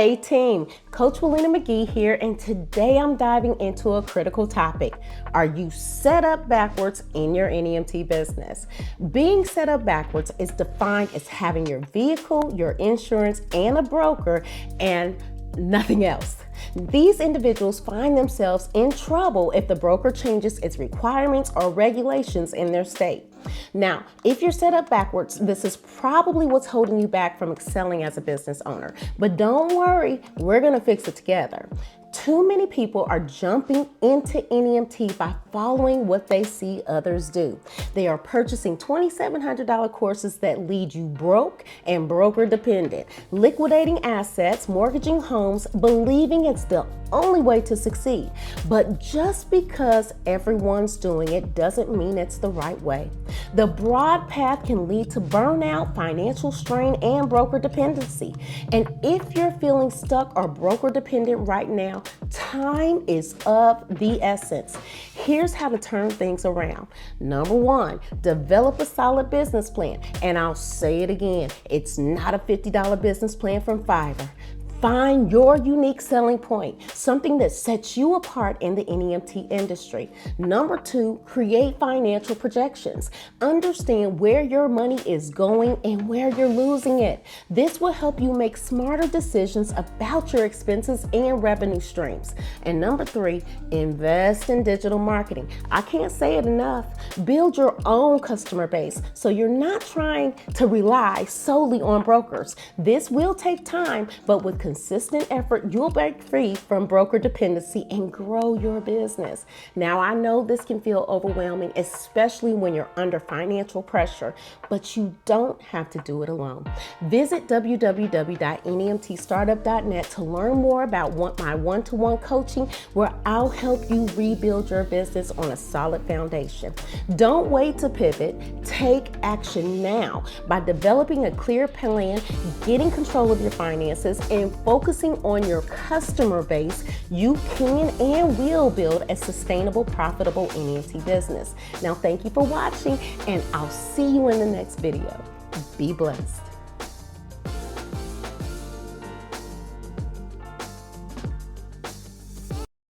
Hey team, Coach Willena McGee here, and today I'm diving into a critical topic. Are you set up backwards in your NEMT business? Being set up backwards is defined as having your vehicle, your insurance, and a broker, and nothing else. These individuals find themselves in trouble if the broker changes its requirements or regulations in their state. Now, if you're set up backwards, this is probably what's holding you back from excelling as a business owner. But don't worry, we're gonna fix it together. Too many people are jumping into NEMT by following what they see others do. They are purchasing $2,700 courses that lead you broke and broker dependent, liquidating assets, mortgaging homes, believing it's the only way to succeed. But just because everyone's doing it doesn't mean it's the right way. The broad path can lead to burnout, financial strain, and broker dependency. And if you're feeling stuck or broker dependent right now, time is of the essence. Here's how to turn things around. Number one, develop a solid business plan. And I'll say it again, it's not a $50 business plan from Fiverr. Find your unique selling point, something that sets you apart in the NEMT industry. Number two, create financial projections. Understand where your money is going and where you're losing it. This will help you make smarter decisions about your expenses and revenue streams. And number three, invest in digital marketing. I can't say it enough. Build your own customer base so you're not trying to rely solely on brokers. This will take time, but with consistent effort, you'll break free from broker dependency and grow your business. Now, I know this can feel overwhelming, especially when you're under financial pressure, but you don't have to do it alone. Visit www.nemtstartup.net to learn more about my one-to-one coaching, where I'll help you rebuild your business on a solid foundation. Don't wait to pivot. Take action now by developing a clear plan, getting control of your finances, and focusing on your customer base. You can and will build a sustainable, profitable NEMT business. Now, thank you for watching, and I'll see you in the next video. Be blessed.